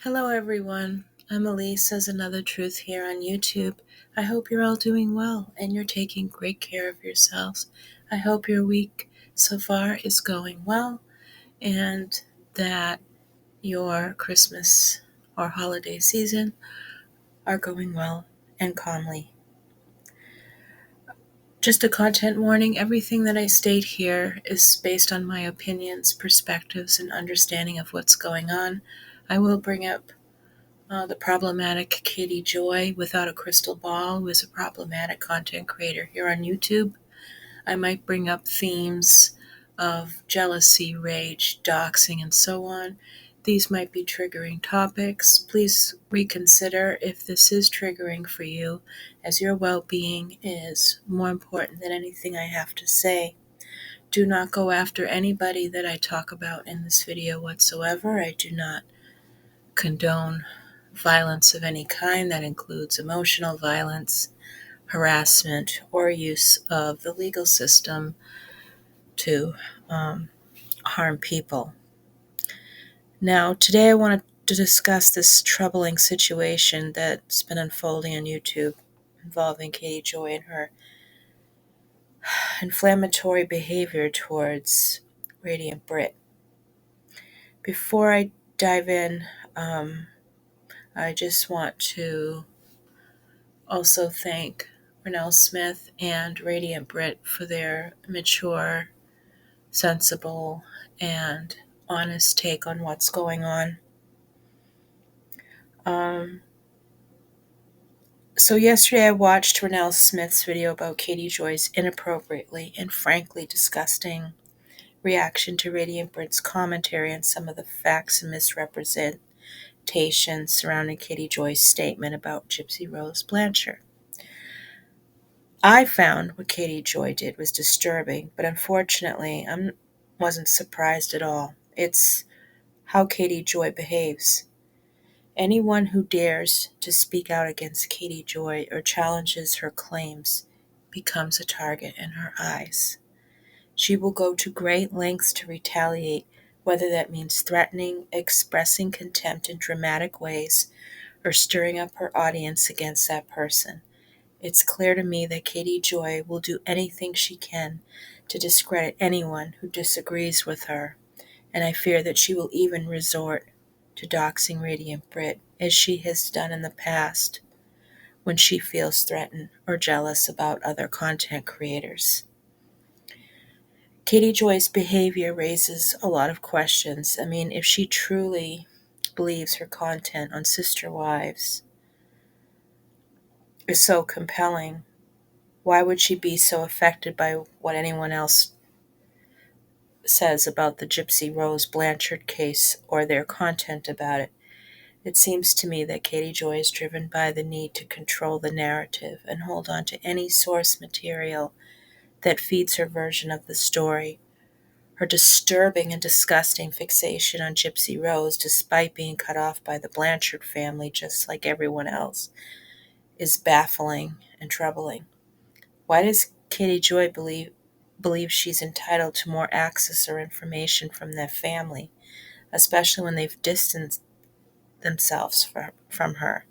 Hello everyone, I'm Elise says another truth here on YouTube. I hope you're all doing well and you're taking great care of yourselves. I hope your week so far is going well and that your Christmas or holiday season are going well and calmly. Just a content warning, everything that I state here is based on my opinions, perspectives, and understanding of what's going on. I will bring up the problematic Katie Joy without a crystal ball, who is a problematic content creator here on YouTube. I might bring up themes of jealousy, rage, doxing, and so on. These might be triggering topics. Please reconsider if this is triggering for you, as your well-being is more important than anything I have to say. Do not go after anybody that I talk about in this video whatsoever. I do not condone violence of any kind. That includes emotional violence, harassment, or use of the legal system to harm people. Now, today I wanted to discuss this troubling situation that's been unfolding on YouTube involving Katie Joy and her inflammatory behavior towards Radiant Britt. Before I dive in, I just want to also thank Renelle Smith and Radiant Britt for their mature, sensible, and honest take on what's going on. So yesterday I watched Renelle Smith's video about Katie Joy's inappropriately and frankly disgusting reaction to Radiant Britt's commentary on some of the facts and misrepresentations surrounding Katie Joy's statement about Gypsy Rose Blanchard. I found what Katie Joy did was disturbing, but unfortunately I wasn't surprised at all. It's how Katie Joy behaves. Anyone who dares to speak out against Katie Joy or challenges her claims becomes a target in her eyes. She will go to great lengths to retaliate, whether that means threatening, expressing contempt in dramatic ways, or stirring up her audience against that person. It's clear to me that Katie Joy will do anything she can to discredit anyone who disagrees with her, and I fear that she will even resort to doxing Radiant Britt, as she has done in the past when she feels threatened or jealous about other content creators. Katie Joy's behavior raises a lot of questions. If she truly believes her content on Sister Wives is so compelling, why would she be so affected by what anyone else says about the Gypsy Rose Blanchard case or their content about it? It seems to me that Katie Joy is driven by the need to control the narrative and hold on to any source material that feeds her version of the story. Her disturbing and disgusting fixation on Gypsy Rose, despite being cut off by the Blanchard family just like everyone else, is baffling and troubling. Why does Katie Joy believe she's entitled to more access or information from their family, especially when they've distanced themselves from her?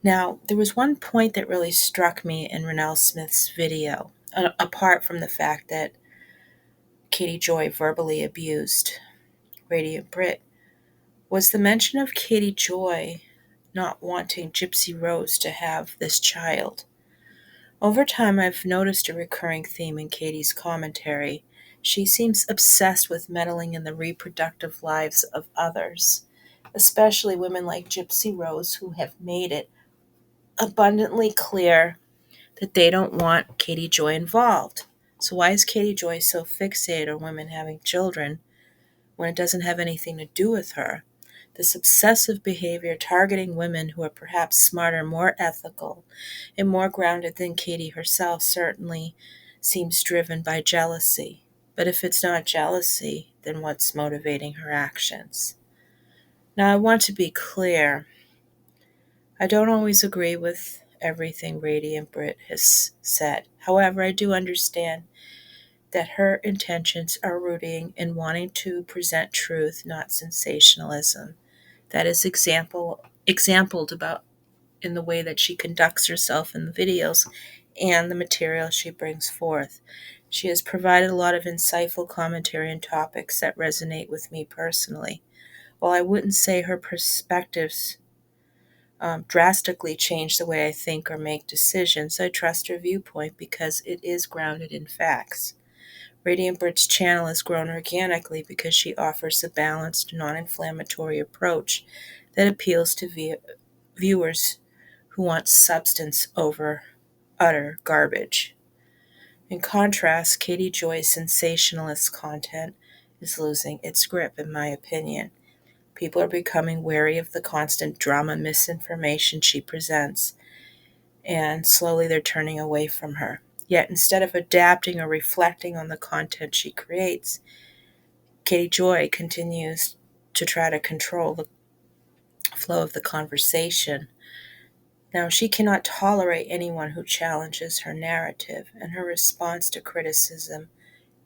Now, there was one point that really struck me in Renelle Smith's video, apart from the fact that Katie Joy verbally abused Radiant Britt, was the mention of Katie Joy not wanting Gypsy Rose to have this child. Over time, I've noticed a recurring theme in Katie's commentary. She seems obsessed with meddling in the reproductive lives of others, especially women like Gypsy Rose, who have made it abundantly clear that they don't want Katie Joy involved. So why is Katie Joy so fixated on women having children when it doesn't have anything to do with her? This obsessive behavior targeting women who are perhaps smarter, more ethical, and more grounded than Katie herself certainly seems driven by jealousy. But if it's not jealousy, then what's motivating her actions? Now, I want to be clear. I don't always agree with everything Radiant Britt has said. However, I do understand that her intentions are rooting in wanting to present truth, not sensationalism. That is exampled about in the way that she conducts herself in the videos and the material she brings forth. She has provided a lot of insightful commentary on topics that resonate with me personally. While I wouldn't say her perspectives drastically change the way I think or make decisions, I trust her viewpoint because it is grounded in facts. Radiant Britt's channel has grown organically because she offers a balanced, non inflammatory approach that appeals to viewers who want substance over utter garbage. In contrast, Katie Joy's sensationalist content is losing its grip, in my opinion. People are becoming wary of the constant drama misinformation she presents, and slowly they're turning away from her. Yet, instead of adapting or reflecting on the content she creates, Katie Joy continues to try to control the flow of the conversation. Now, she cannot tolerate anyone who challenges her narrative, and her response to criticism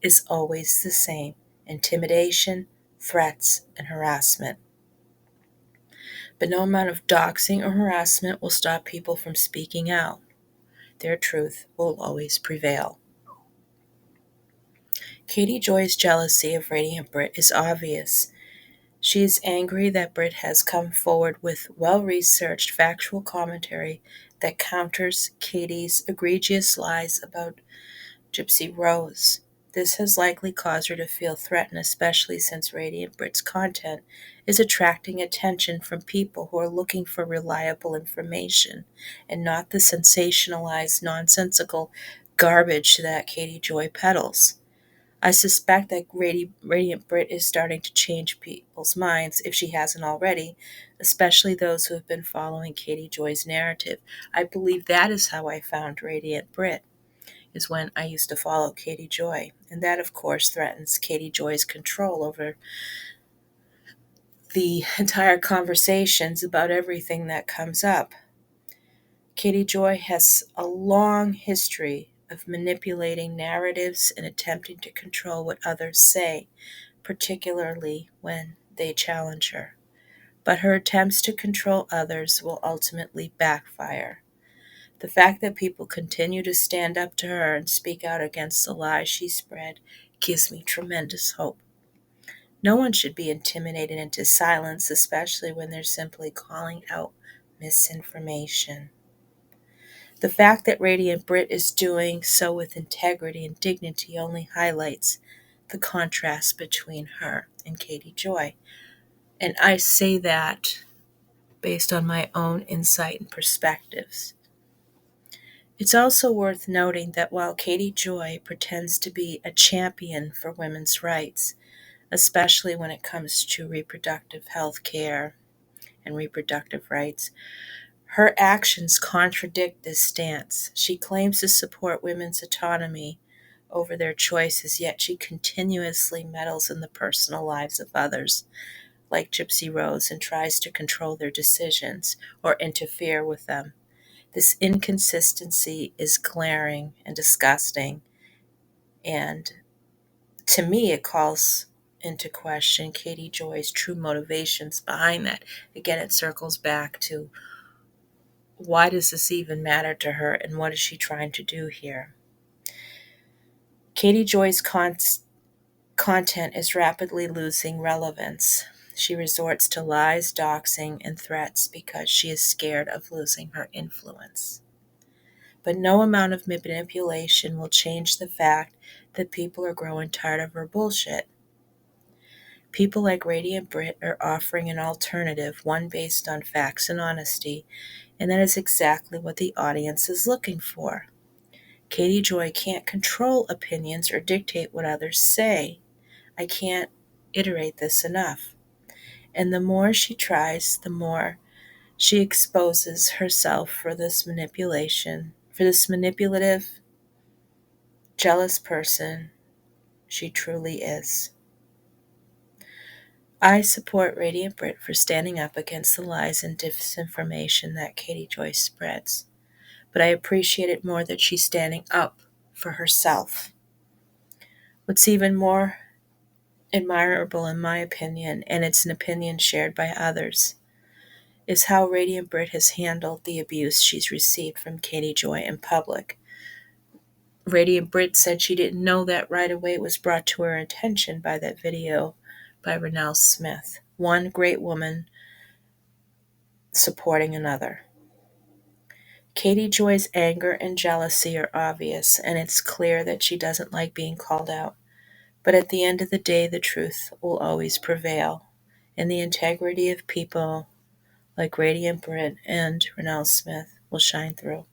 is always the same: intimidation, threats, and harassment. But no amount of doxing or harassment will stop people from speaking out. Their truth will always prevail. Katie Joy's jealousy of Radiant Britt is obvious. She is angry that Brit has come forward with well-researched factual commentary that counters Katie's egregious lies about Gypsy Rose. This has likely caused her to feel threatened, especially since Radiant Britt's content is attracting attention from people who are looking for reliable information and not the sensationalized, nonsensical garbage that Katie Joy peddles. I suspect that Radiant Britt is starting to change people's minds, if she hasn't already, especially those who have been following Katie Joy's narrative. I believe that is how I found Radiant Britt, is when I used to follow Katie Joy. And that, of course, threatens Katie Joy's control over the entire conversations about everything that comes up. Katie Joy has a long history of manipulating narratives and attempting to control what others say, particularly when they challenge her. But her attempts to control others will ultimately backfire. The fact that people continue to stand up to her and speak out against the lies she spread gives me tremendous hope. No one should be intimidated into silence, especially when they're simply calling out misinformation. The fact that Radiant Britt is doing so with integrity and dignity only highlights the contrast between her and Katie Joy. And I say that based on my own insight and perspectives. It's also worth noting that while Katie Joy pretends to be a champion for women's rights, especially when it comes to reproductive health care and reproductive rights, her actions contradict this stance. She claims to support women's autonomy over their choices, yet she continuously meddles in the personal lives of others, like Gypsy Rose, and tries to control their decisions or interfere with them. This inconsistency is glaring and disgusting, and to me, it calls into question Katie Joy's true motivations behind that. Again, it circles back to, why does this even matter to her, and what is she trying to do here? Katie Joy's content is rapidly losing relevance. She resorts to lies, doxing, and threats because she is scared of losing her influence. But no amount of manipulation will change the fact that people are growing tired of her bullshit. People like Radiant Britt are offering an alternative, one based on facts and honesty, and that is exactly what the audience is looking for. Katie Joy can't control opinions or dictate what others say. I can't iterate this enough. And the more she tries, the more she exposes herself for this manipulative, jealous person she truly is. I support Radiant Britt for standing up against the lies and disinformation that Katie Joy spreads, but I appreciate it more that she's standing up for herself. What's even more admirable in my opinion, and it's an opinion shared by others, is how Radiant Britt has handled the abuse she's received from Katie Joy in public. Radiant Britt said she didn't know that right away. It was brought to her attention by that video by Renelle Smith. One great woman supporting another. Katie Joy's anger and jealousy are obvious, and it's clear that she doesn't like being called out. But at the end of the day, the truth will always prevail, and the integrity of people like Radiant Britt and Renelle Smith will shine through.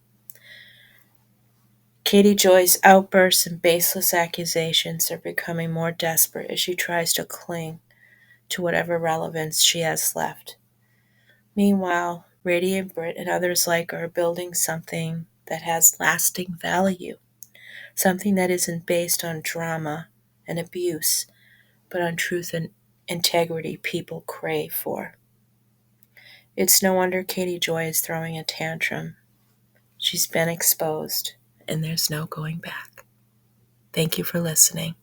Katie Joy's outbursts and baseless accusations are becoming more desperate as she tries to cling to whatever relevance she has left. Meanwhile, Radiant Britt and others like her are building something that has lasting value, something that isn't based on drama and abuse, but on truth and integrity people crave for. It's no wonder Katie Joy is throwing a tantrum. She's been exposed, and there's no going back. Thank you for listening.